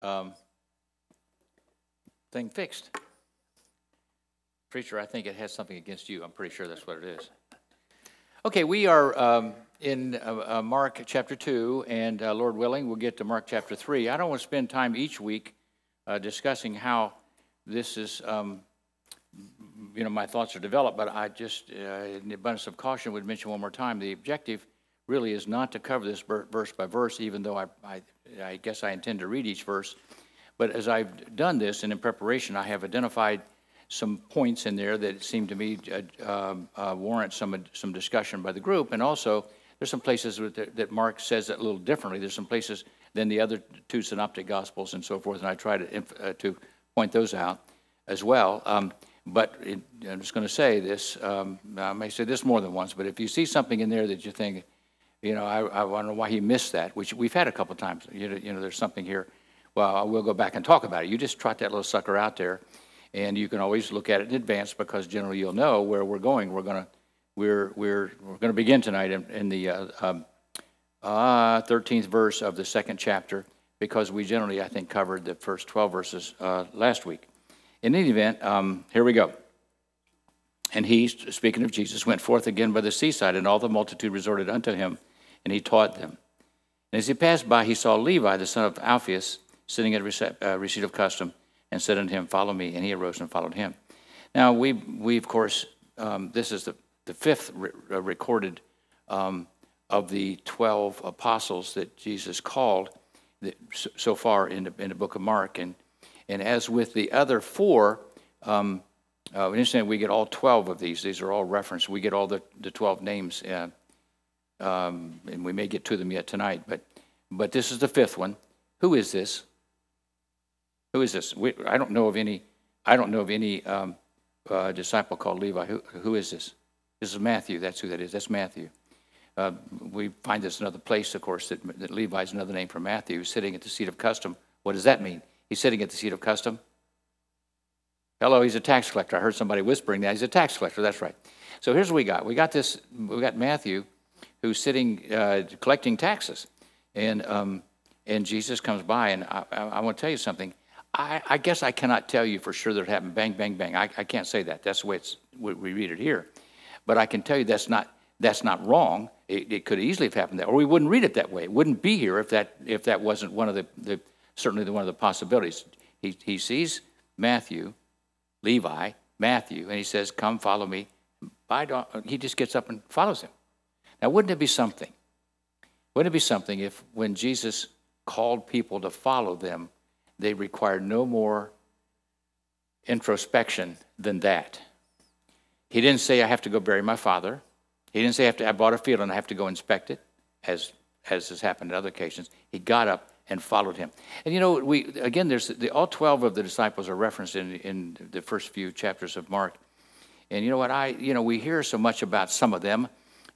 um, thing fixed. Preacher, I think it has something against you. I'm pretty sure that's what it is. Okay, we are in Mark chapter 2, and Lord willing, we'll get to Mark chapter 3. I don't want to spend time each week discussing how this is, my thoughts are developed, but I just, in the abundance of caution, would mention one more time, the objective really is not to cover this verse by verse, even though I guess I intend to read each verse. But as I've done this, and in preparation, I have identified some points in there that seem to me warrant some discussion by the group. And also, there's some places that Mark says it a little differently. There's some places than the other two synoptic gospels and so forth, and I try to point those out as well. I'm just going to say this. I may say this more than once, but if you see something in there that you think, I wonder why he missed that, which we've had a couple times. There's something here. Well, we'll go back and talk about it. You just trot that little sucker out there. And you can always look at it in advance because generally you'll know where we're going. We're gonna begin tonight in the 13th verse of the second chapter because we generally, I think, covered the first 12 verses last week. In any event, here we go. And he, speaking of Jesus, went forth again by the seaside, and all the multitude resorted unto him, and he taught them. And as he passed by, he saw Levi, the son of Alphaeus, sitting at a receipt of custom, and said unto him, follow me. And he arose and followed him. Now, we of course, this is the fifth recorded of the 12 apostles that Jesus called so far in the book of Mark. And as with the other four, we get all 12 of these. These are all referenced. We get all the 12 names, and we may get to them yet tonight. But this is the fifth one. Who is this? Who is this? I don't know of any disciple called Levi. Who is this? This is Matthew. That's who that is. That's Matthew. We find this in another place, of course, that Levi is another name for Matthew, sitting at the seat of custom. What does that mean? He's sitting at the seat of custom. Hello, he's a tax collector. I heard somebody whispering that. He's a tax collector. That's right. So here's what we got. We got Matthew, who's sitting collecting taxes, and Jesus comes by, and I want to tell you something. I guess I cannot tell you for sure that it happened bang, bang, bang. I can't say that. That's the way we read it here. But I can tell you that's not wrong. It could easily have happened that, or we wouldn't read it that way. It wouldn't be here if that wasn't one of certainly one of the possibilities. He sees Matthew, Levi, Matthew, and he says, come follow me. He just gets up and follows him. Now, wouldn't it be something? Wouldn't it be something if when Jesus called people to follow them, they required no more introspection than that? He didn't say, I have to go bury my father. He didn't say, I bought a field and I have to go inspect it, as has happened in other occasions. He got up and followed him. And there's all 12 of the disciples are referenced in the first few chapters of Mark. And you know what, we hear so much about some of them.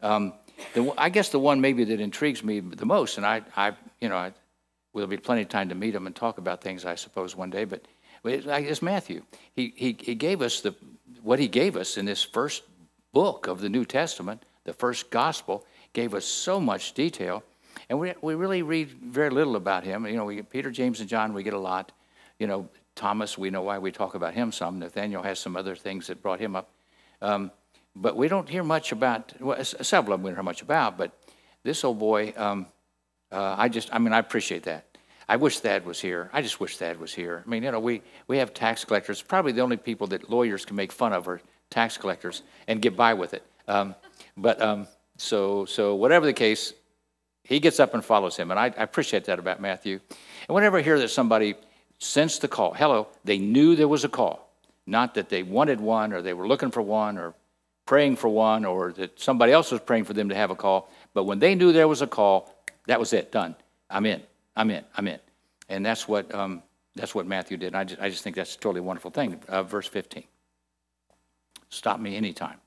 I guess the one maybe that intrigues me the most, and there'll be plenty of time to meet him and talk about things, I suppose, one day. But it's Matthew. He gave us what he gave us in this first book of the New Testament, the first gospel, gave us so much detail, and we really read very little about him. We get Peter, James, and John. We get a lot. Thomas. We know why we talk about him some. Nathaniel has some other things that brought him up, but we don't hear much about. Well, several of them we don't hear much about, but this old boy. I appreciate that. I wish Thad was here. I just wish Thad was here. We have tax collectors. Probably the only people that lawyers can make fun of are tax collectors and get by with it. So whatever the case, he gets up and follows him. And I appreciate that about Matthew. And whenever I hear that somebody sensed the call, they knew there was a call. Not that they wanted one or they were looking for one or praying for one or that somebody else was praying for them to have a call. But when they knew there was a call, that was it, done. I'm in. And that's what Matthew did. And I just think that's a totally wonderful thing. Verse 15. Stop me anytime.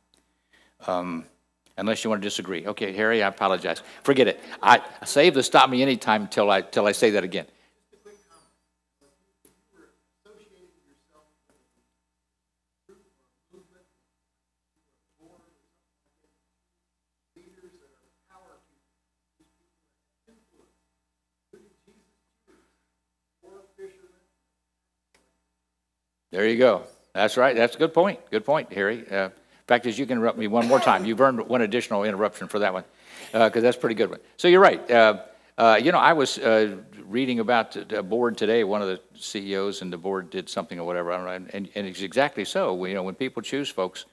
Unless you want to disagree. Okay, Harry, I apologize. Forget it. I save the stop me anytime until I say that again. Just a quick comment. If you were associating yourself with a group or a movement, or a board or something like that, leaders that are power people, these people that have influence, who did Jesus choose? 4 fishers There you go. That's right. That's a good point. Good point, Harry. Fact is, you can interrupt me one more time. You've earned one additional interruption for that one, because that's a pretty good one. So you're right. I was reading about a board today. One of the CEOs and the board did something or whatever, I don't know, and it's exactly so. When people choose folks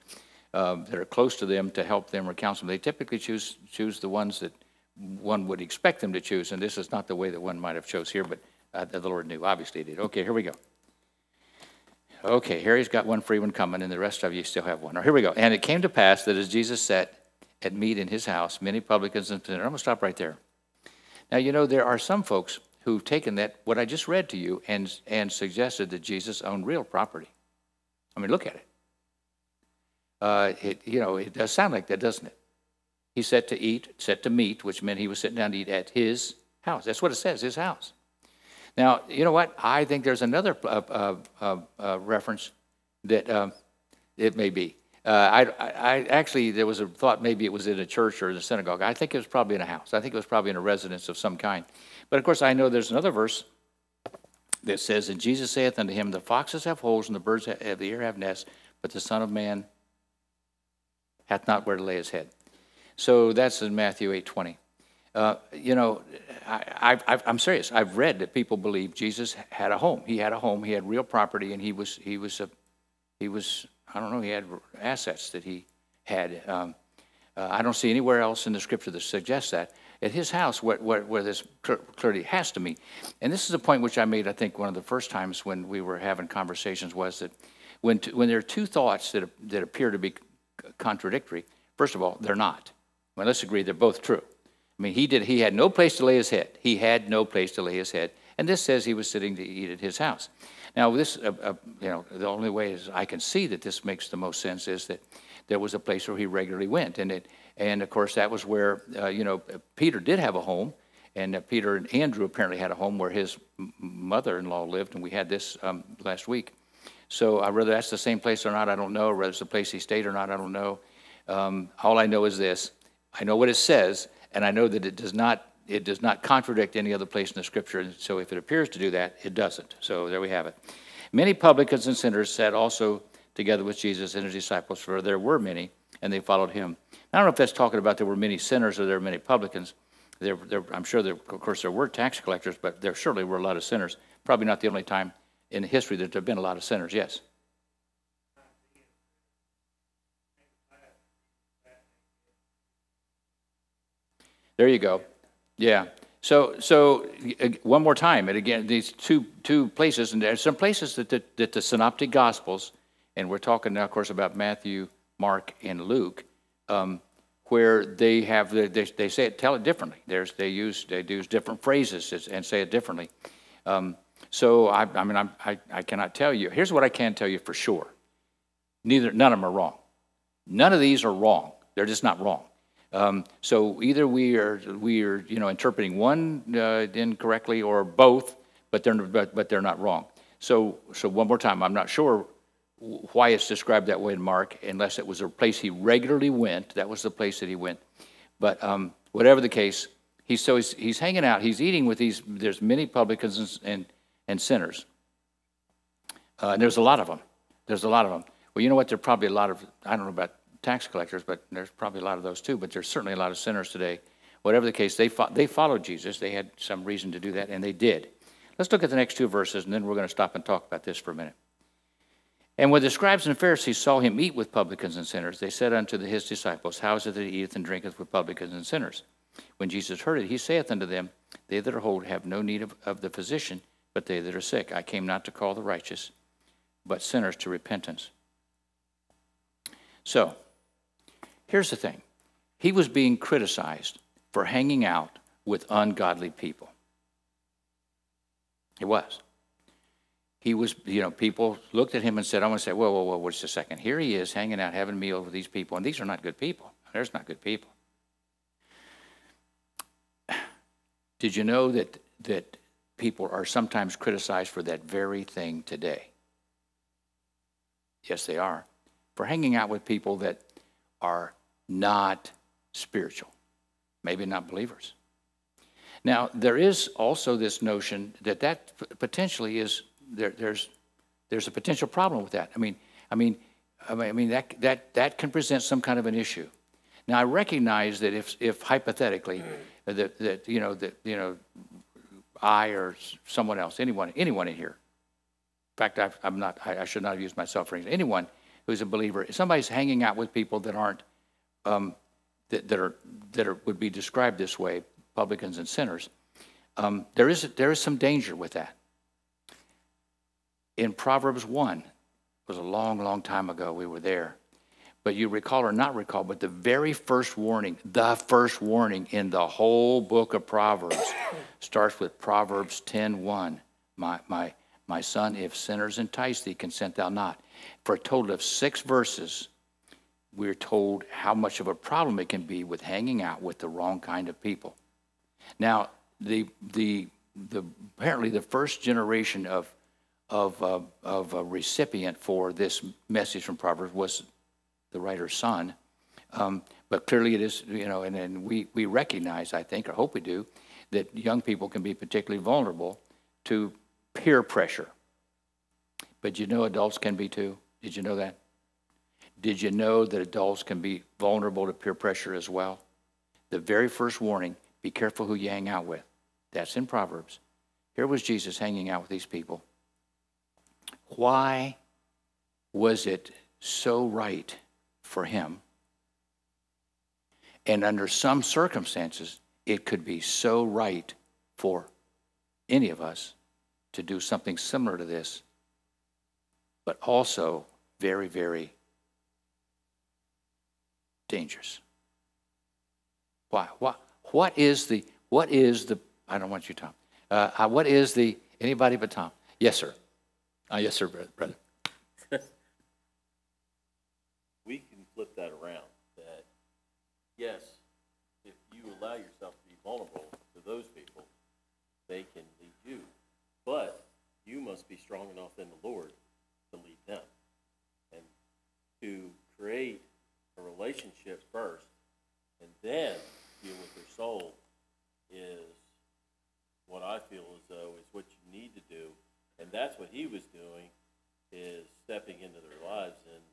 that are close to them to help them or counsel them, they typically choose the ones that one would expect them to choose, and this is not the way that one might have chose here, but the Lord knew. Obviously he did. Okay, here we go. Okay, Harry's got one free one coming, and the rest of you still have one. Here we go. And it came to pass that as Jesus sat at meat in his house, many publicans and sinners. I'm going to stop right there. Now, there are some folks who've taken that, what I just read to you, and suggested that Jesus owned real property. I mean, look at it. It does sound like that, doesn't it? He set to meat, which meant he was sitting down to eat at his house. That's what it says, his house. Now, you know what? I think there's another reference that it may be. I actually, there was a thought maybe it was in a church or in a synagogue. I think it was probably in a house. I think it was probably in a residence of some kind. But of course, I know there's another verse that says, and Jesus saith unto him, the foxes have holes and the birds of the air have nests, but the Son of Man hath not where to lay his head. So that's in Matthew 8:20. I'm serious. I've read that people believe Jesus had a home. He had a home. He had real property, and he was I don't know, he had assets that he had. I don't see anywhere else in the scripture that suggests that. At his house, where this clearly has to mean. And this is a point which I made, I think, one of the first times when we were having conversations, was that when there are two thoughts that appear to be contradictory, first of all, they're not. Well, let's agree they're both true. I mean, he had no place to lay his head. He had no place to lay his head. And this says he was sitting to eat at his house. Now, this, the only way I can see that this makes the most sense is that there was a place where he regularly went. And of course, that was where, Peter did have a home. And Peter and Andrew apparently had a home where his mother-in-law lived. And we had this last week. So whether that's the same place or not, I don't know. Whether it's the place he stayed or not, I don't know. All I know is this. I know what it says, and I know that it does not contradict any other place in the scripture. And so if it appears to do that, it doesn't. So there we have it. Many publicans and sinners sat also together with Jesus and his disciples, for there were many, and they followed him. I don't know if that's talking about there were many sinners or there were many publicans. I'm sure, of course, there were tax collectors, but there surely were a lot of sinners. Probably not the only time in history that there have been a lot of sinners. Yes? There you go. Yeah. So one more time, and again, these two places, and there's some places that the Synoptic Gospels, and we're talking now, of course, about Matthew, Mark, and Luke, where they have they say it, tell it differently. They use different phrases and say it differently. So I cannot tell you. Here's what I can tell you for sure: none of them are wrong. None of these are wrong. They're just not wrong. So either we are interpreting one incorrectly, or both, but they're not wrong. So one more time, I'm not sure why it's described that way in Mark, unless it was a place he regularly went. That was the place that he went. But whatever the case, he's hanging out. He's eating with these. There's many publicans and sinners. And there's a lot of them. Well, you know what? There are probably a lot of, I don't know about tax collectors, but there's probably a lot of those too. But there's certainly a lot of sinners today. Whatever the case, they followed Jesus. They had some reason to do that, and they did. Let's look at the next two verses, and then we're going to stop and talk about this for a minute. And when the scribes and Pharisees saw him eat with publicans and sinners, they said unto his disciples, How is it that he eateth and drinketh with publicans and sinners? When Jesus heard it, he saith unto them, They that are whole have no need of the physician, but they that are sick. I came not to call the righteous, but sinners to repentance. So, here's the thing. He was being criticized for hanging out with ungodly people. He was. He was, people looked at him and said, I want to say, whoa, wait a second. Here he is hanging out, having a meal with these people, and these are not good people. There's not good people. Did you know that people are sometimes criticized for that very thing today? Yes, they are. For hanging out with people that are not spiritual, maybe not believers. Now, there is also this notion that potentially is, there's There's a potential problem with that. I mean that can present some kind of an issue. Now I recognize that if hypothetically that I or someone else, anyone in here, in fact I should not have used myself for example, anyone who's a believer, if somebody's hanging out with people that aren't that would be described this way, publicans and sinners, there is some danger with that. In Proverbs 1, it was a long time ago, we were there, but you recall or not recall, but the very first warning in the whole book of Proverbs starts with Proverbs 10:1. My son, if sinners entice thee, consent thou not. For a total of 6 verses, we're told how much of a problem it can be with hanging out with the wrong kind of people. Now, apparently the first generation of a recipient for this message from Proverbs was the writer's son, but clearly it is, and we recognize, I think, or hope we do, that young people can be particularly vulnerable to peer pressure. But adults can be too. Did you know that? Did you know that adults can be vulnerable to peer pressure as well? The very first warning, be careful who you hang out with. That's in Proverbs. Here was Jesus hanging out with these people. Why was it so right for him? And under some circumstances, it could be so right for any of us to do something similar to this, but also very, very dangerous. Why? What is the, I don't want you, Tom. What is the, anybody but Tom? Yes, sir. Yes, sir, brother. We can flip that around, that, yes, if you allow yourself to be vulnerable to those people, they can lead you. But you must be strong enough in the Lord to lead them. And to create a relationship first and then deal with their soul is what I feel as though is what you need to do. And that's what he was doing, is stepping into their lives and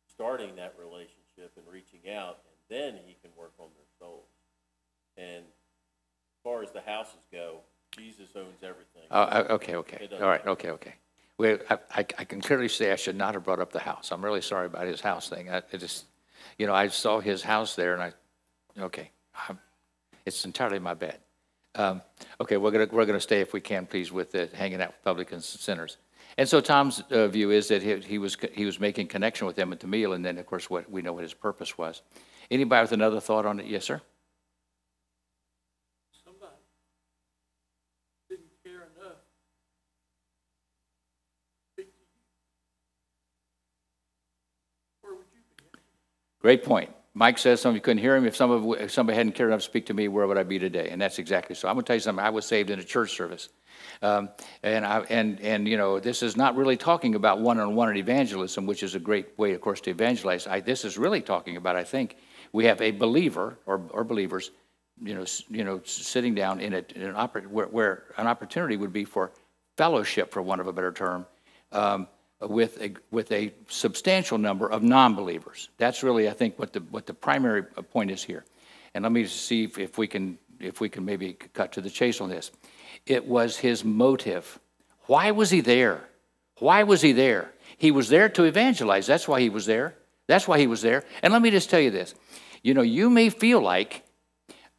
starting that relationship and reaching out, and then he can work on their souls. And as far as the houses go, Jesus owns everything. Okay. All right, okay. Well, I can clearly say I should not have brought up the house. I'm really sorry about his house thing. I saw his house there, and it's entirely my bad. Okay, we're gonna stay, if we can, please, with the hanging out with publicans and sinners. And so Tom's view is that he was making connection with them at the meal, and then of course we know what his purpose was. Anybody with another thought on it? Yes, sir. Somebody didn't care enough to speak to you. Where would you be? Great point. Mike says something, you couldn't hear him. If somebody hadn't cared enough to speak to me, where would I be today? And that's exactly so. I'm going to tell you something. I was saved in a church service. This is not really talking about one-on-one evangelism, which is a great way, of course, to evangelize. This is really talking about, I think, we have a believer or believers, sitting down where an opportunity would be for fellowship, for want of a better term, with a substantial number of non-believers. That's really, I think, what the primary point is here. And let me see if we can maybe cut to the chase on this. It was his motive. Why was he there? Why was he there? He was there to evangelize. That's why he was there. And let me just tell you this. You may feel like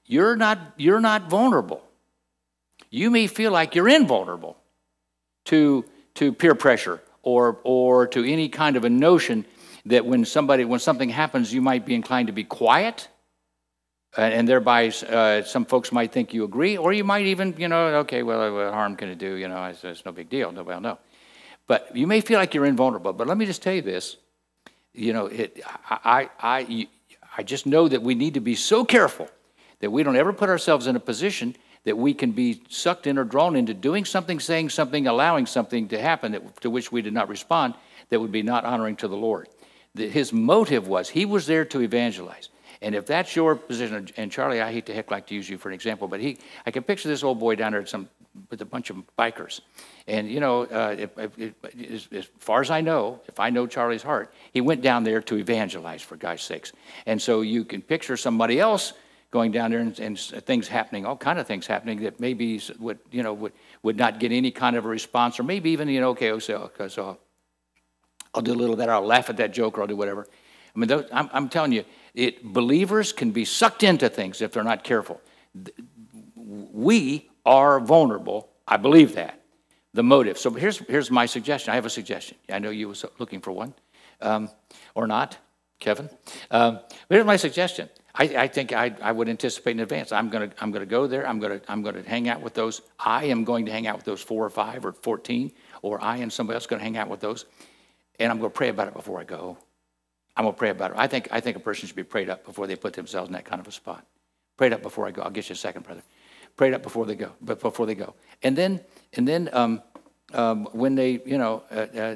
you're not vulnerable. You may feel like you're invulnerable to peer pressure or to any kind of a notion that when something happens, you might be inclined to be quiet, and thereby some folks might think you agree, or you might even, okay, well, what harm can it do? It's no big deal. Nobody will know. But you may feel like you're invulnerable. But let me just tell you this. I just know that we need to be so careful that we don't ever put ourselves in a position that we can be sucked in or drawn into doing something, saying something, allowing something to happen to which we did not respond, that would be not honoring to the Lord. His motive was, he was there to evangelize. And if that's your position, and Charlie, I hate to heck like to use you for an example, but I can picture this old boy down there with a bunch of bikers. And, you know, as far as I know, if I know Charlie's heart, he went down there to evangelize, for God's sakes. And so you can picture somebody else going down there and things happening, all kind of things happening that maybe would not get any kind of a response, or maybe even, okay, so I'll do a little of that, or I'll laugh at that joke, or I'll do whatever. I mean, I'm telling you, believers can be sucked into things if they're not careful. We are vulnerable. I believe that. The motive. So here's my suggestion. I have a suggestion. I know you were looking for one, or not, Kevin. But here's my suggestion. I think I would anticipate in advance. I'm gonna go there. I'm gonna hang out with those. I am going to hang out with those 4 or 5 or 14, or I and somebody else going to hang out with those, and I'm going to pray about it before I go. I'm going to pray about it. I think a person should be prayed up before they put themselves in that kind of a spot. Prayed up before I go. I'll get you a second, brother. Prayed up before they go. And then when they,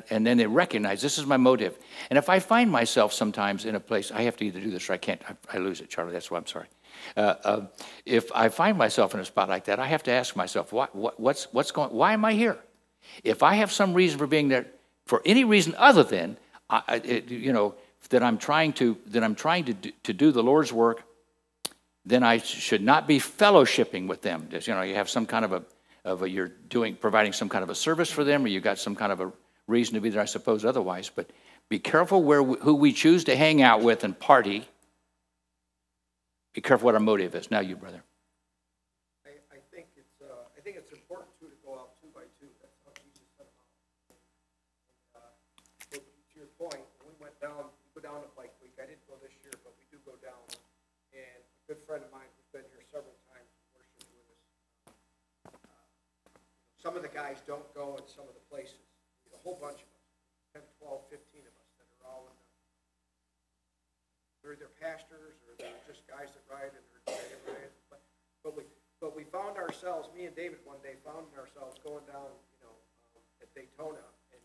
and then they recognize this is my motive. And if I find myself sometimes in a place, I have to either do this or I can't. I lose it, Charlie. That's why I'm sorry. If I find myself in a spot like that, I have to ask myself, what's going? Why am I here? If I have some reason for being there, for any reason other than, that I'm trying to do the Lord's work, then I should not be fellowshipping with them. Just, you have some kind of you're providing some kind of a service for them, or you got some kind of a reason to be there, I suppose, otherwise. But be careful who we choose to hang out with and party. Be careful what our motive is. Now you, brother. I think it's important too to go out 2 by 2. That's how Jesus set them out. To your point, when we went down, we go down to Bike Week. I didn't go this year, but we do go down. And a good friend of mine who's been here several times worshiped with us. Some of the guys don't go in some of the places. A whole bunch of us, 10, 12, 15 of us that are all in the, they're either pastors or they're just guys that ride and they're riding. But we found ourselves, me and David one day found ourselves going down, at Daytona and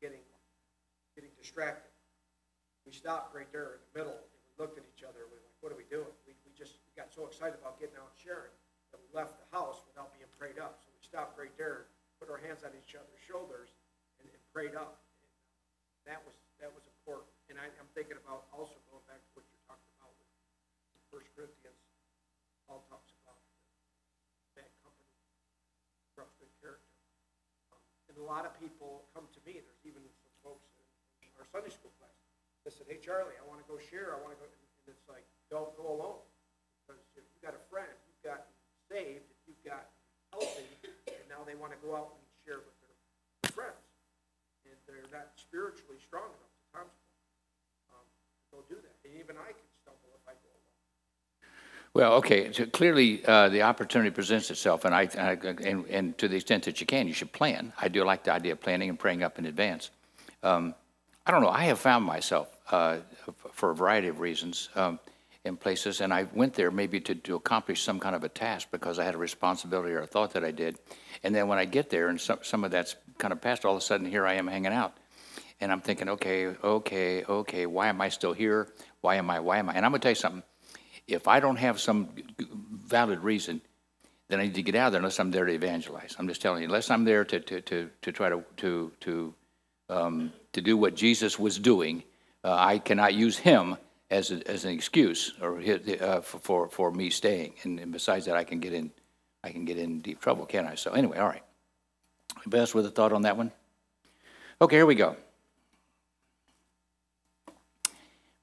getting distracted. We stopped right there in the middle and we looked at each other and we were like, what are we doing? We got so excited about getting out and sharing that we left the house without being prayed up. So we stopped right there, put our hands on each other's shoulders and prayed up. And that was important. And I'm thinking about also going back to what you're talking about with 1 Corinthians. Paul talks about bad company, corrupts good character. And a lot of people come to me. There's even some folks in our Sunday school class that said, hey, Charlie, I want to go share. I want to go. And it's like, don't go alone. Because if you've got a friend, you've gotten saved, if you've gotten healthy, and now they want to go out and share with their friends. And they're not spiritually strong enough to constantly go do that. And even I can stumble if I go alone. Well, okay. So clearly, the opportunity presents itself, and to the extent that you can, you should plan. I do like the idea of planning and praying up in advance. I don't know. I have found myself for a variety of reasons in places, and I went there maybe to accomplish some kind of a task because I had a responsibility or a thought that I did, and then when I get there and some of that's kind of passed, all of a sudden here I am hanging out, and I'm thinking, okay, why am I still here? Why am I? And I'm gonna tell you something. If I don't have some valid reason, then I need to get out of there unless I'm there to evangelize. I'm just telling you, unless I'm there to try to do what Jesus was doing, I cannot use him as an excuse or for me staying. And besides that, I can get in deep trouble, can't I? So anyway, all right. Best with a thought on that one. Okay, here we go.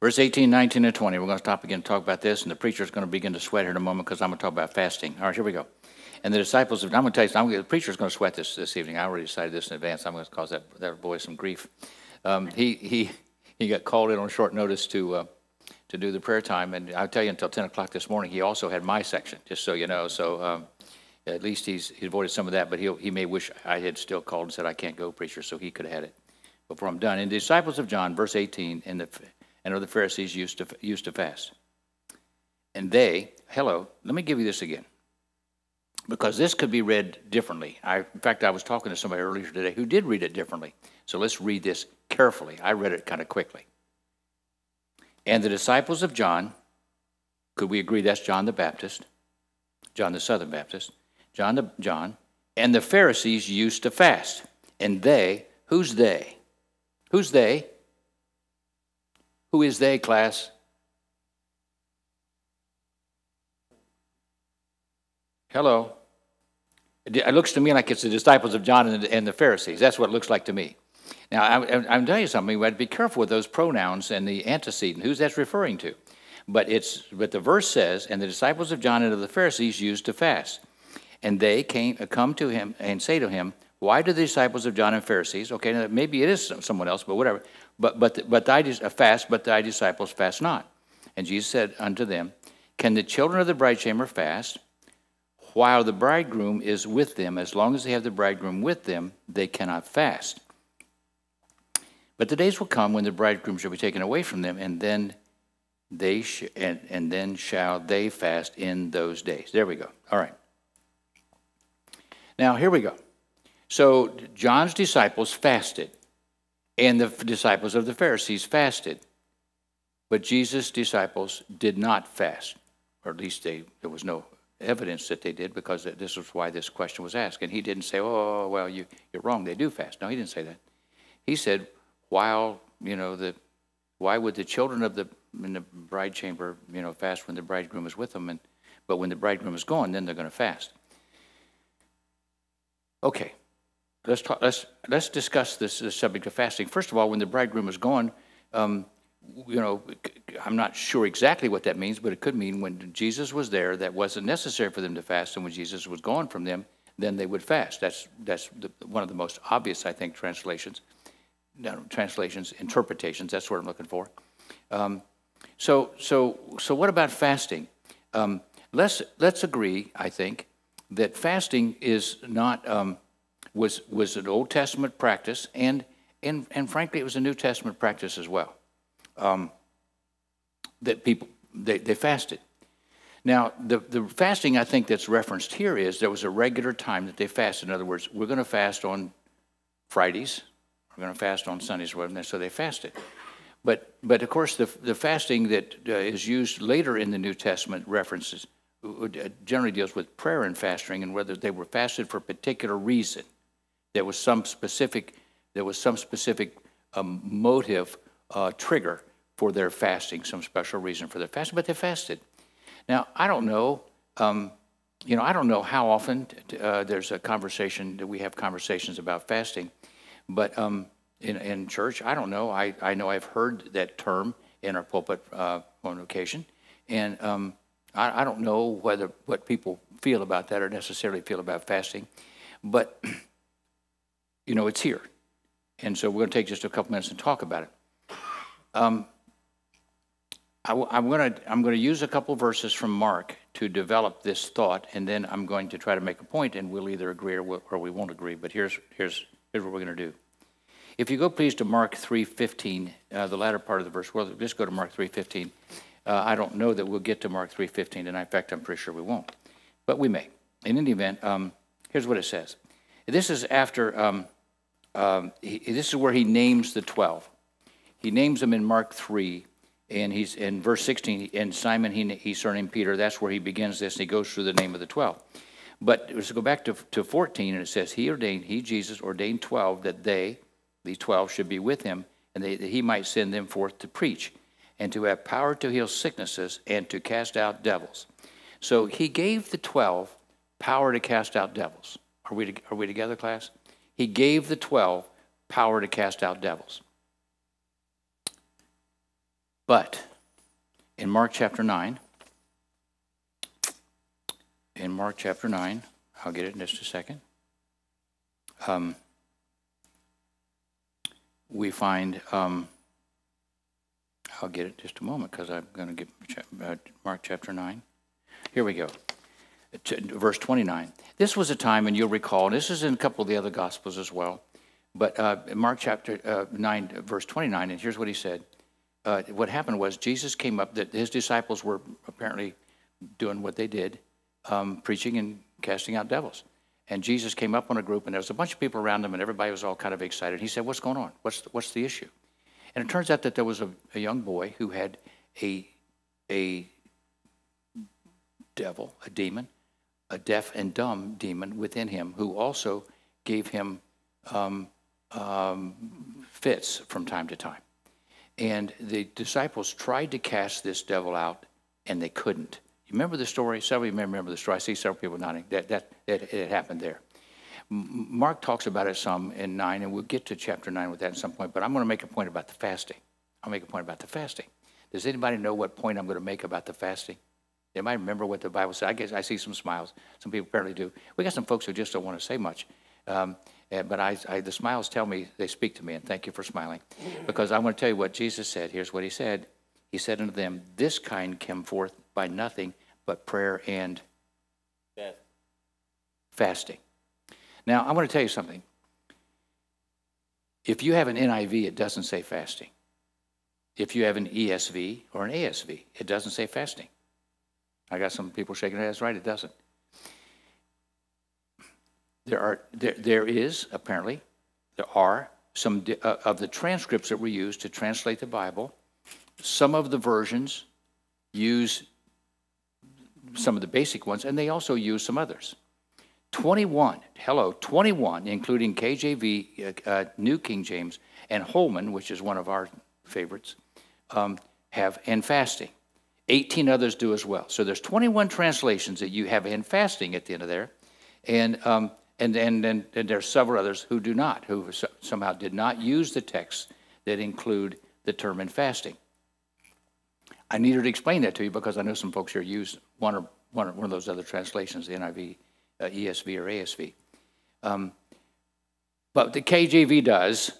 Verse 18, 19, and 20. We're going to stop again and talk about this, and the preacher's going to begin to sweat here in a moment because I'm going to talk about fasting. All right, here we go. And the disciples, I'm going to tell you something, the preacher's going to sweat this evening. I already decided this in advance. I'm going to cause that boy some grief. He got called in on short notice to do the prayer time, and I'll tell you, until 10 o'clock this morning, he also had my section, just so you know. So at least he's avoided some of that, but he may wish I had still called and said, I can't go, preacher, so he could have had it before I'm done. And the disciples of John, verse 18, and the Pharisees used to fast. And let me give you this again, because this could be read differently. In fact, I was talking to somebody earlier today who did read it differently. So let's read this carefully. I read it kind of quickly. And the disciples of John Could we agree that's John the Baptist, John the Southern Baptist, John, and the Pharisees used to fast. And they, who's they? Who's they? Who is they, class? Hello. It looks to me like it's the disciples of John and the Pharisees. That's what it looks like to me. Now, I'm telling you something. We have to be careful with those pronouns and the antecedent. Who's that's referring to? But the verse says, and the disciples of John and of the Pharisees used to fast. And they come to him and say to him, why do the disciples of John and Pharisees, okay, now maybe it is someone else, but whatever, but thy disciples fast not. And Jesus said unto them, can the children of the bridechamber fast while the bridegroom is with them? As long as they have the bridegroom with them, they cannot fast. But the days will come when the bridegroom shall be taken away from them, and then then shall they fast in those days. There we go. All right. Now, here we go. So John's disciples fasted, and the disciples of the Pharisees fasted. But Jesus' disciples did not fast, or at least there was no evidence that they did, because this was why this question was asked. And he didn't say, oh, well, you're wrong, they do fast. No, he didn't say that. He said, why would the children in the bride chamber, fast when the bridegroom is with them, but when the bridegroom is gone, then they're going to fast. Okay, let's discuss this subject of fasting. First of all, when the bridegroom is gone, I'm not sure exactly what that means, but it could mean when Jesus was there, that wasn't necessary for them to fast, and when Jesus was gone from them, then they would fast. That's one of the most obvious, I think, interpretations. That's what I'm looking for. So what about fasting? Let's agree, I think, that fasting is not was an Old Testament practice, and frankly, it was a New Testament practice as well. That people they fasted. Now, the fasting I think that's referenced here is there was a regular time that they fasted. In other words, we're going to fast on Fridays. We're going to fast on Sundays, so they fasted. But of course, the fasting that is used later in the New Testament references generally deals with prayer and fasting, and whether they were fasted for a particular reason. There was some specific motive trigger for their fasting, some special reason for their fasting, but they fasted. Now, I don't know. I don't know how often there's a conversation that we have conversations about fasting. But in church, I don't know. I know I've heard that term in our pulpit on occasion, and I don't know what people feel about that or necessarily feel about fasting, but it's here, and so we're going to take just a couple minutes and talk about it. I'm going to use a couple verses from Mark to develop this thought, and then I'm going to try to make a point, and we'll either agree or we won't agree. But here's what we're going to do. If you go, please, to Mark 3:15, the latter part of the verse. Well, just go to Mark 3:15. I don't know that we'll get to Mark 3:15, and in fact, I'm pretty sure we won't. But we may. In any event, here's what it says. This is after, this is where he names the 12. He names them in Mark 3, and he's in verse 16, and Simon, he's surnamed Peter. That's where he begins this, and he goes through the name of the 12. But let's go back to 14, and it says, Jesus, ordained 12, that these 12 should be with him, and that he might send them forth to preach, and to have power to heal sicknesses, and to cast out devils. So he gave the 12 power to cast out devils. Are we together, class? He gave the 12 power to cast out devils. But in Mark chapter 9, I'll get it in just a second, we find, I'll get it in just a moment because I'm going to get Mark chapter 9. Here we go, verse 29. This was a time, and you'll recall, and this is in a couple of the other Gospels as well, but Mark chapter 9, verse 29, and here's what he said. What happened was Jesus came up, that his disciples were apparently doing what they did, preaching and casting out devils. And Jesus came up on a group, and there was a bunch of people around him, and everybody was all kind of excited. He said, what's going on? What's the issue? And it turns out that there was a young boy who had a devil, a demon, a deaf and dumb demon within him, who also gave him fits from time to time. And the disciples tried to cast this devil out, and they couldn't. You remember the story? Several of you remember the story. I see several people nodding. It happened there. Mark talks about it some in 9, and we'll get to chapter 9 with that at some point, but I'm going to make a point about the fasting. I'll make a point about the fasting. Does anybody know what point I'm going to make about the fasting? Anybody remember what the Bible says? I guess I see some smiles. Some people apparently do. We got some folks who just don't want to say much. But the smiles tell me, they speak to me, and thank you for smiling. Because I want to tell you what Jesus said. Here's what he said. He said unto them, this kind came forth by nothing but prayer and fasting. Now, I want to tell you something. If you have an NIV, it doesn't say fasting. If you have an ESV or an ASV, it doesn't say fasting. I got some people shaking their heads. Right, it doesn't. There are some of the transcripts that were used to translate the Bible. Some of the versions use some of the basic ones, and they also use some others. 21, including KJV, New King James, and Holman, which is one of our favorites, have and fasting. 18 others do as well. So there's 21 translations that you have and fasting at the end of there, and there's several others who do not, who somehow did not use the texts that include the term in fasting. I needed to explain that to you because I know some folks here use one of those other translations, the NIV, ESV, or ASV. But the KJV does,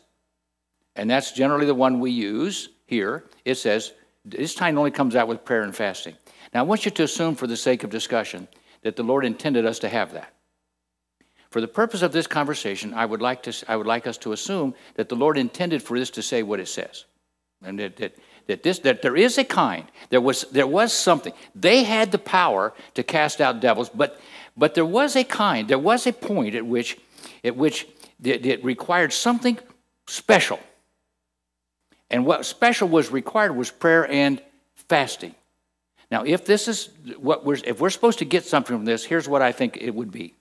and that's generally the one we use here. It says, this time only comes out with prayer and fasting. Now, I want you to assume, for the sake of discussion, that the Lord intended us to have that. For the purpose of this conversation, I would like us to assume that the Lord intended for this to say what it says, and that there is a kind. There was something. They had the power to cast out devils, but there was a kind. There was a point at which it required something special. And what special was required was prayer and fasting. Now, if this is if we're supposed to get something from this, here's what I think it would be.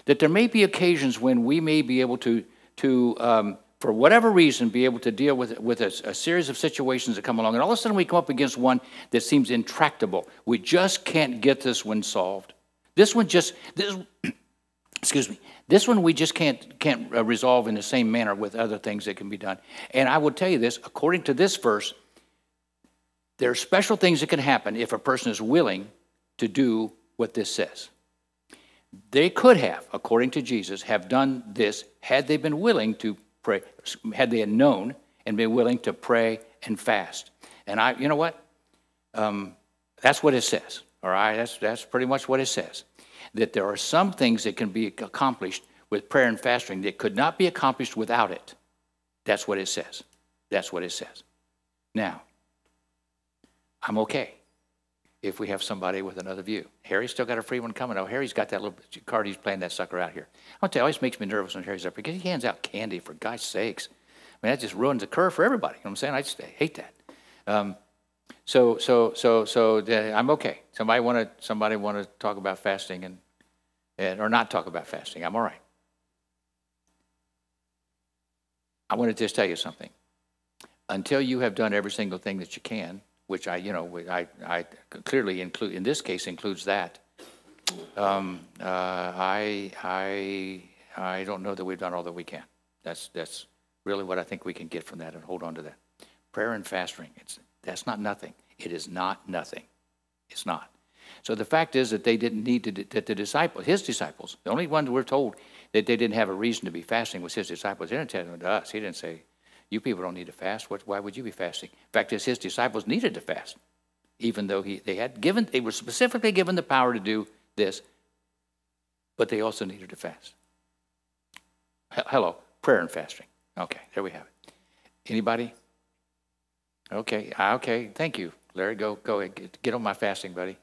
That there may be occasions when we may be able to for whatever reason, be able to deal with a series of situations that come along, and all of a sudden we come up against one that seems intractable. We just can't get this one solved. This one we just can't resolve in the same manner with other things that can be done. And I will tell you this, according to this verse, there are special things that can happen if a person is willing to do what this says. They could have, according to Jesus, have done this had they been willing to pray, had they known and been willing to pray and fast. And you know what? That's what it says. All right, that's pretty much what it says. That there are some things that can be accomplished with prayer and fasting that could not be accomplished without it. That's what it says. That's what it says. Now, I'm okay if we have somebody with another view. Harry's still got a free one coming. Oh, Harry's got that little card. He's playing that sucker out here. I'll tell you, it always makes me nervous when Harry's up here because he hands out candy, for God's sakes. I mean, that just ruins the curve for everybody. You know what I'm saying? I just hate that. So I'm okay. Somebody want to talk about fasting or not talk about fasting? I'm all right. I want to just tell you something. Until you have done every single thing that you can, which I clearly include, in this case includes that. I don't know that we've done all that we can. That's really what I think we can get from that and hold on to that. Prayer and fasting, that's not nothing. It is not nothing. It's not. So the fact is that they didn't need to, that the disciples, his disciples, the only ones we're told that they didn't have a reason to be fasting was his disciples. He didn't tell them to us. He didn't say, you people don't need to fast. Why would you be fasting? In fact, his disciples needed to fast, even though they were specifically given the power to do this, but they also needed to fast. Hello, prayer and fasting. Okay, there we have it. Anybody? Okay, thank you. Larry, go ahead. Get on my fasting, buddy.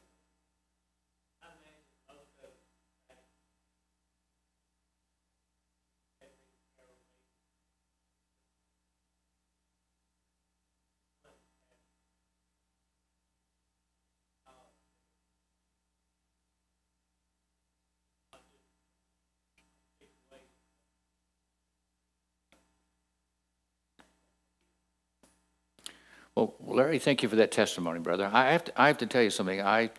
Well, Larry, thank you for that testimony, brother. I have to tell you something. I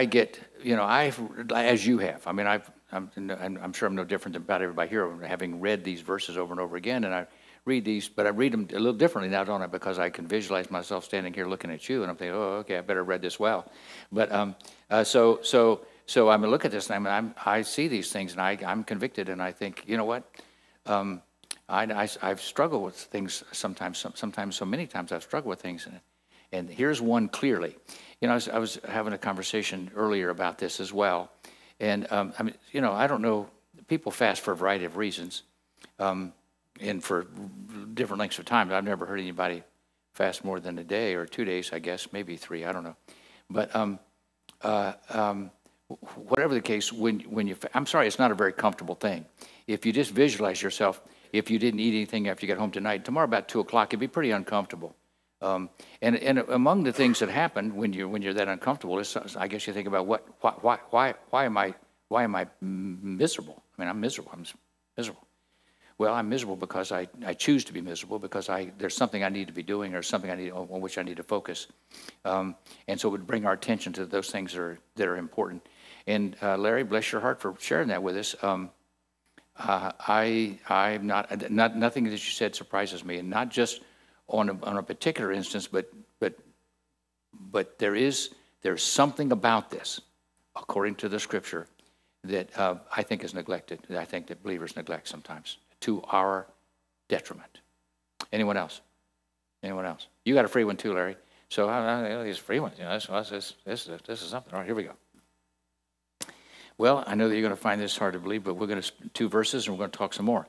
get, as you have. I mean, I'm sure I'm no different than about everybody here, having read these verses over and over again, and I read these, but I read them a little differently now, don't I? Because I can visualize myself standing here looking at you, and I'm thinking, oh, okay, I better read this well. But so I look at this, and I see these things, and I'm convicted, and I think, you know what? I've struggled with things sometimes, so many times I've struggled with things, and here's one clearly. I was having a conversation earlier about this as well, and I don't know. People fast for a variety of reasons, and for different lengths of time. I've never heard anybody fast more than a day or 2 days, I guess, maybe 3. I don't know, but whatever the case, when you, I'm sorry, it's not a very comfortable thing. If you just visualize yourself, if you didn't eat anything after you get home tonight, tomorrow about 2 o'clock, it'd be pretty uncomfortable. And among the things that happen when you're that uncomfortable is, I guess you think about why am I miserable? I mean, I'm miserable. I'm miserable. Well, I'm miserable because I choose to be miserable because there's something I need to be doing or something on which I need to focus, and so it would bring our attention to those things that are important. And Larry, bless your heart for sharing that with us. I'm nothing that you said surprises me, and not just on a particular instance, but there's something about this, according to the Scripture, that I think is neglected. That I think that believers neglect sometimes to our detriment. Anyone else? Anyone else? You got a free one too, Larry. So these free ones. This is something. All right, here we go. Well, I know that you're going to find this hard to believe, but we're going to 2 verses, and we're going to talk some more.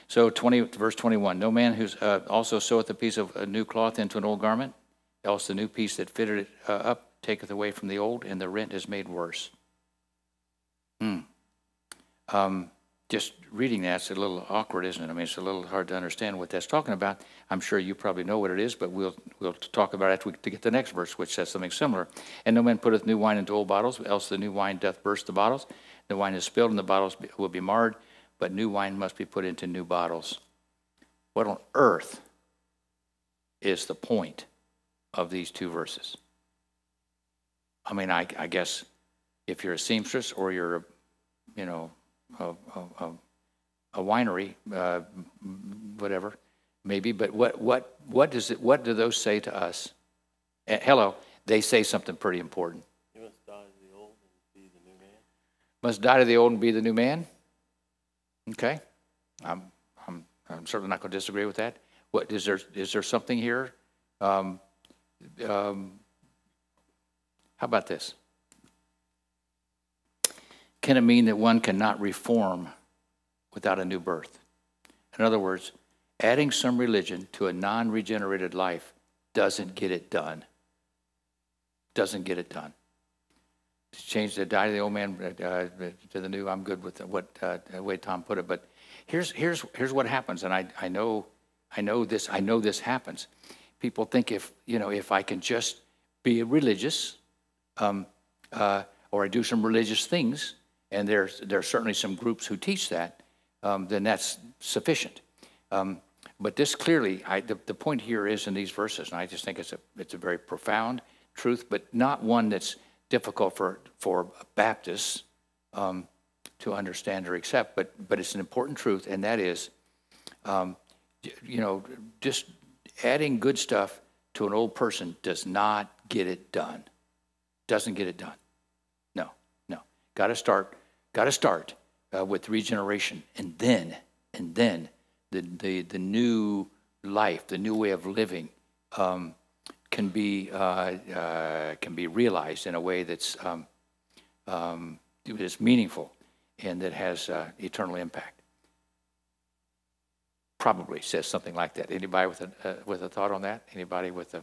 So verse 21, no man who's also seweth a piece of a new cloth into an old garment, else the new piece that fitted it up taketh away from the old, and the rent is made worse. Just reading that's a little awkward, isn't it? I mean, it's a little hard to understand what that's talking about. I'm sure you probably know what it is, but we'll talk about it after to get the next verse, which says something similar. And no man putteth new wine into old bottles, else the new wine doth burst the bottles. The wine is spilled, and the bottles will be marred, but new wine must be put into new bottles. What on earth is the point of these 2 verses? I mean, I guess if you're a seamstress or you're, a winery, whatever, maybe. But what do those say to us? Hello, they say something pretty important. You must die to the old and be the new man. Must die to the old and be the new man. Okay, I'm certainly not going to disagree with that. What is there something here? How about this? Can it mean that one cannot reform without a new birth? In other words, adding some religion to a non-regenerated life doesn't get it done. Doesn't get it done. To change the die to the old man to the new, I'm good with the way Tom put it. But here's what happens, and I know this happens. People think if I can just be religious, or I do some religious things, and there are certainly some groups who teach that, then that's sufficient. But this clearly, the point here is in these verses, and I just think it's a very profound truth, but not one that's difficult for Baptists to understand or accept. But it's an important truth, and that is, just adding good stuff to an old person does not get it done. Doesn't get it done. No. Got to start with regeneration, and then the new life, the new way of living, can be realized in a way that's meaningful and that has eternal impact. Probably says something like that. Anybody with a thought on that? Anybody with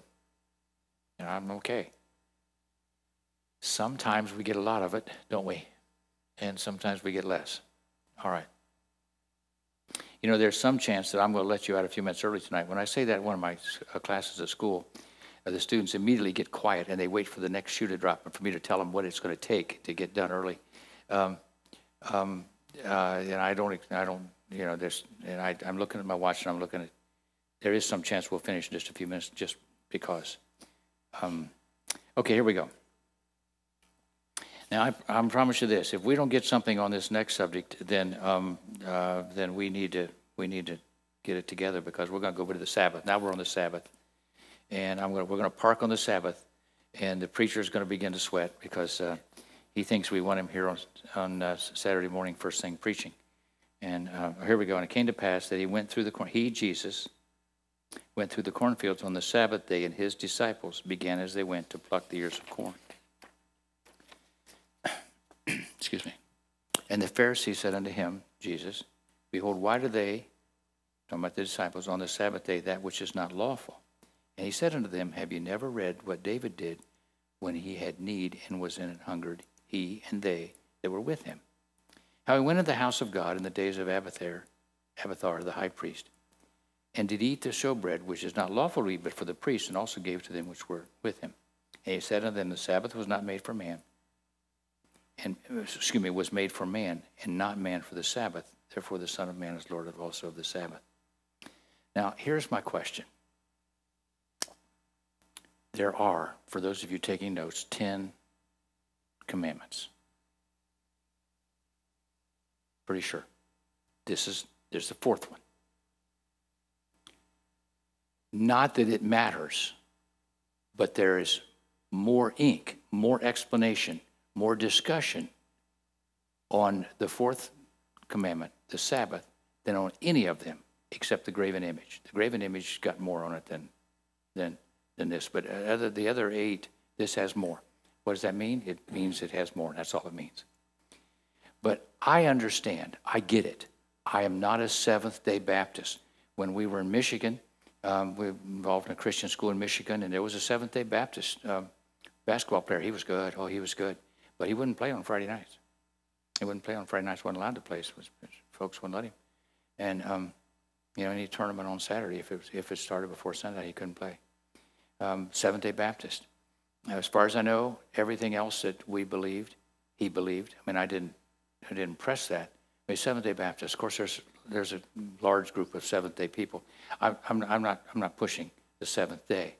I'm okay. Sometimes we get a lot of it, don't we? And sometimes we get less. All right. There's some chance that I'm going to let you out a few minutes early tonight. When I say that in one of my classes at school, the students immediately get quiet and they wait for the next shoe to drop and for me to tell them what it's going to take to get done early. And I don't, I'm looking at my watch and I'm looking at, there is some chance we'll finish in just a few minutes, just because. Okay, here we go. Now, I promise you this: if we don't get something on this next subject, then we need to get it together, because we're going to go over to the Sabbath. Now we're on the Sabbath, and we're going to park on the Sabbath, and the preacher is going to begin to sweat because he thinks we want him here on Saturday morning, first thing preaching. And here we go. And it came to pass that Jesus, went through the cornfields on the Sabbath day, and his disciples began as they went to pluck the ears of corn. Excuse me. And the Pharisees said unto him, Jesus, behold, why do they, talking about the disciples, on the Sabbath day that which is not lawful? And he said unto them, have you never read what David did when he had need and was in an hungered, he and they that were with him? How he went into the house of God in the days of Abiathar the high priest, and did eat the showbread, which is not lawful to eat but for the priests, and also gave to them which were with him. And he said unto them, the Sabbath was not made for man, was made for man, and not man for the Sabbath. Therefore the Son of Man is Lord also of the Sabbath. Now, here's my question. There are, for those of you taking notes, 10 commandments. Pretty sure. There's the fourth one. Not that it matters, but there is more ink, more explanation, more discussion on the fourth commandment, the Sabbath, than on any of them except the graven image. The graven image got more on it than this, but the other 8, this has more. What does that mean? It means it has more. That's all it means. But I understand. I get it. I am not a Seventh-day Baptist. When we were in Michigan, we were involved in a Christian school in Michigan, and there was a Seventh-day Baptist basketball player. He was good. Oh, he was good. But he wouldn't play on Friday nights. He wouldn't play on Friday nights. Wasn't allowed to play. Folks wouldn't let him. And any tournament on Saturday, if it started before Sunday, he couldn't play. Seventh-day Baptist. As far as I know, everything else that we believed, he believed. I mean, I didn't press that. I mean, Seventh-day Baptist. Of course, there's a large group of Seventh-day people. I'm not pushing the seventh day.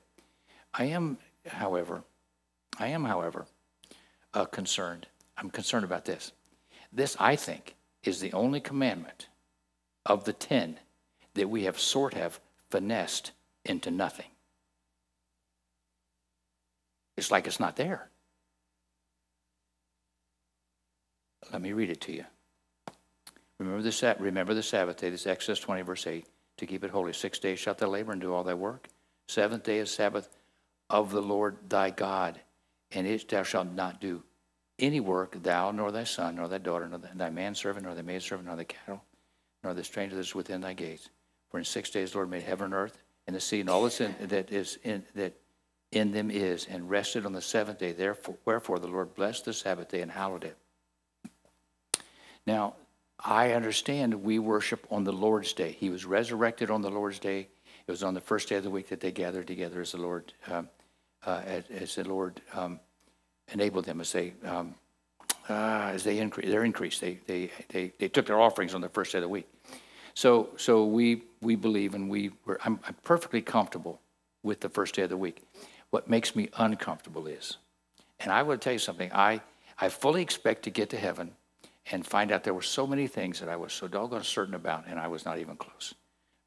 I am, however, concerned. I'm concerned about this. This, I think, is the only commandment of the 10 that we have sort of finessed into nothing. It's like it's not there. Let me read it to you. Remember the Sabbath day. This is Exodus 20, verse 8. To keep it holy. 6 days shalt thou labor and do all thy work. Seventh day is Sabbath of the Lord thy God. And it thou shalt not do any work, thou, nor thy son, nor thy daughter, nor thy manservant, nor thy maidservant, nor thy cattle, nor the stranger that is within thy gates. For in 6 days the Lord made heaven and earth, and the sea, and all that in them is, and rested on the seventh day. Wherefore the Lord blessed the Sabbath day and hallowed it. Now, I understand we worship on the Lord's day. He was resurrected on the Lord's day. It was on the first day of the week that they gathered together as the Lord, enabled them as they increased. They took their offerings on the first day of the week. So we believe, and I'm perfectly comfortable with the first day of the week. What makes me uncomfortable is, and I will tell you something, I fully expect to get to heaven and find out there were so many things that I was so doggone certain about, and I was not even close.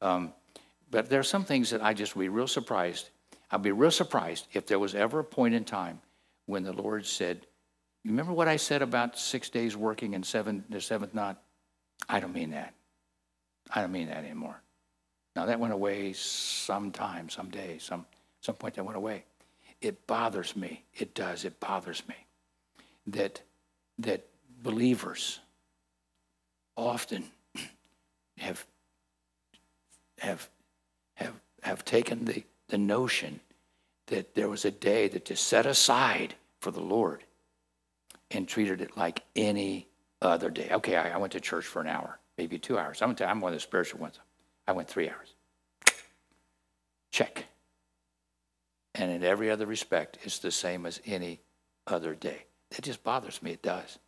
But there are some things that I just be real surprised. I'll be real surprised if there was ever a point in time when the Lord said, you remember what I said about 6 days working and the seventh not? I don't mean that. I don't mean that anymore. Now that went away sometime, someday, some point that went away. It bothers me. It does. It bothers me that believers often have taken the notion that there was a day that is set aside for the Lord and treated it like any other day. Okay, I went to church for an hour, maybe 2 hours. I'm one of the spiritual ones. I went 3 hours. Check. And in every other respect, it's the same as any other day. It just bothers me. It does.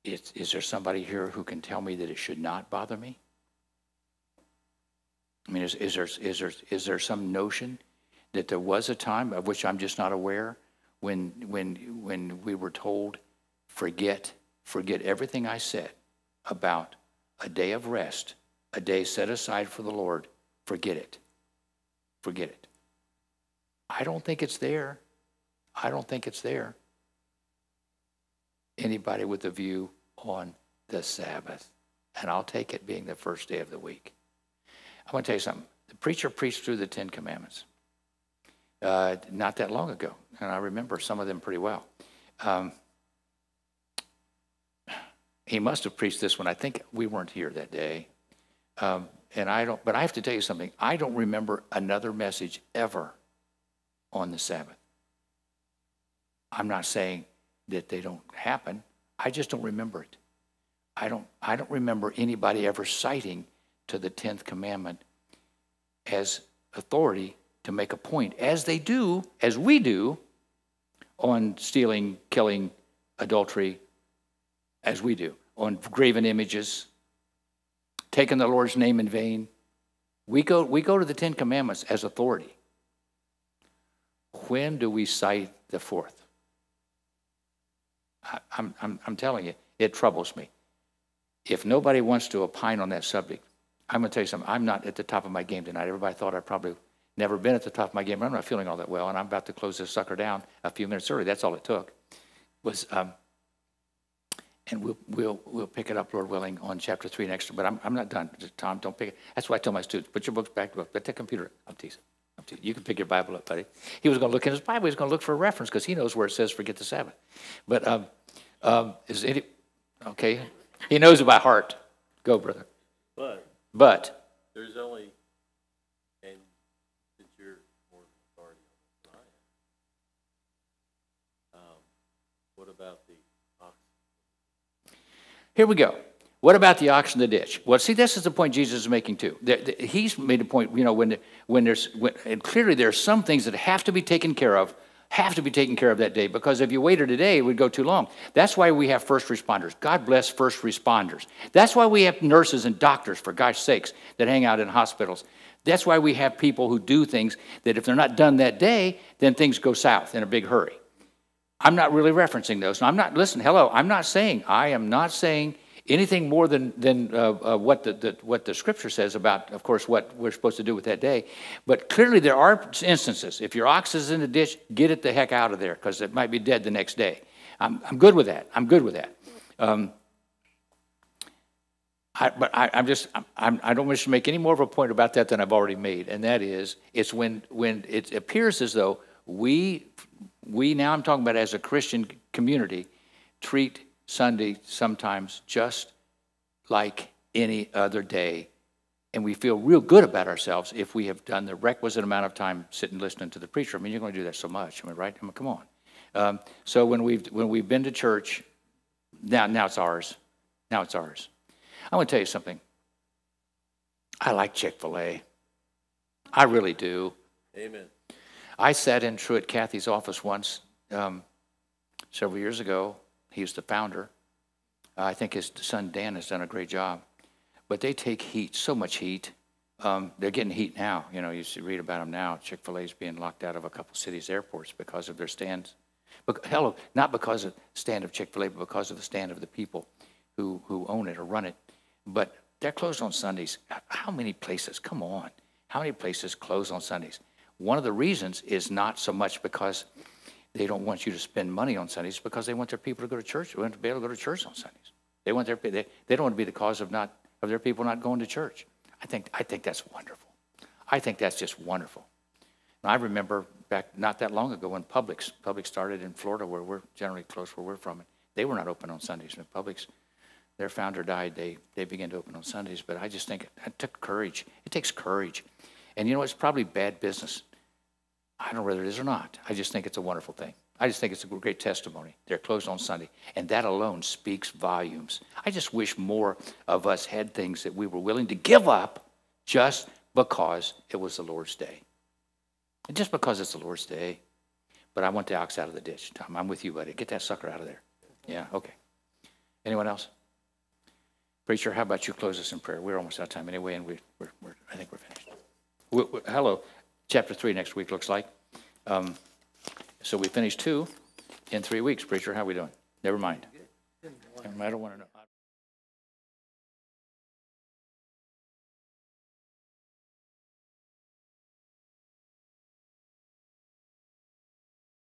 Is there somebody here who can tell me that it should not bother me? I mean, is there some notion that there was a time of which I'm just not aware when we were told, forget everything I said about a day of rest, a day set aside for the Lord, forget it. Forget it. I don't think it's there. I don't think it's there. Anybody with a view on the Sabbath, and I'll take it being the first day of the week. I want to tell you something. The preacher preached through the Ten Commandments not that long ago, and I remember some of them pretty well. He must have preached this one. I think we weren't here that day, but I have to tell you something. I don't remember another message ever on the Sabbath. I'm not saying that they don't happen. I just don't remember it. I don't remember anybody ever citing to the 10th commandment as authority to make a point, as we do, on stealing, killing, adultery, as we do, on graven images, taking the Lord's name in vain. We go to the 10 commandments as authority. When do we cite the fourth? I'm telling you, it troubles me. If nobody wants to opine on that subject, I'm going to tell you something. I'm not at the top of my game tonight. Everybody thought I'd probably never been at the top of my game, but I'm not feeling all that well, and I'm about to close this sucker down a few minutes early. That's all it took. And we'll pick it up, Lord willing, on chapter 3 next. But I'm not done. Tom, don't pick it. That's why I tell my students, put your books back. Let the computer. I'm teasing. You can pick your Bible up, buddy. He was going to look in his Bible. He was going to look for a reference because he knows where it says forget the Sabbath. But okay? He knows it by heart. Go, brother. But there's only, and since you're more authority on this than I am, what about the ox? Here we go. What about the ox in the ditch? Well, see, this is the point Jesus is making too. He's made a point, and clearly there's some things that have to be taken care of that day, because if you waited a day, it would go too long. That's why we have first responders. God bless first responders. That's why we have nurses and doctors, for gosh sakes, that hang out in hospitals. That's why we have people who do things that if they're not done that day, then things go south in a big hurry. I'm not really referencing those. I'm not saying anything more than what the Scripture says about, of course, what we're supposed to do with that day. But clearly there are instances. If your ox is in the ditch, get it the heck out of there, because it might be dead the next day. I'm good with that. I'm good with that. I don't wish to make any more of a point about that than I've already made, and that is, it's when it appears as though we now, I'm talking about as a Christian community, treat Sunday sometimes just like any other day, and we feel real good about ourselves if we have done the requisite amount of time sitting listening to the preacher. I mean, you're going to do that so much, right? I mean, come on. So when we've been to church, now it's ours. Now it's ours. I want to tell you something. I like Chick-fil-A. I really do. Amen. I sat in Truett Cathy's office once several years ago. He's the founder. I think his son Dan has done a great job. But they take heat, so much heat. They're getting heat now. You know, you read about them now. Chick-fil-A's being locked out of a couple cities' airports because of their stands. But hello, not because of the stand of Chick-fil-A, but because of the stand of the people who own it or run it. But they're closed on Sundays. How many places? Come on. How many places close on Sundays? One of the reasons is not so much because they don't want you to spend money on Sundays, because they want their people to go to church. They want to be able to go to church on Sundays. They don't want to be the cause of their people not going to church. I think that's wonderful. I think that's just wonderful. And I remember back not that long ago when Publix started in Florida, where we're generally close where we're from. They were not open on Sundays. And Publix, their founder died. They began to open on Sundays. But I just think it took courage. It takes courage. And you know, it's probably bad business. I don't know whether it is or not. I just think it's a wonderful thing. I just think it's a great testimony. They're closed on Sunday, and that alone speaks volumes. I just wish more of us had things that we were willing to give up just because it was the Lord's day. And just because it's the Lord's day. But I want the ox out of the ditch. Tom, I'm with you, buddy. Get that sucker out of there. Yeah, okay. Anyone else? Preacher, how about you close us in prayer? We're almost out of time anyway, and I think we're finished. Hello, chapter 3 next week, looks like. So we finished 2 in 3 weeks. Preacher, how we doing? Never mind. I don't want to know.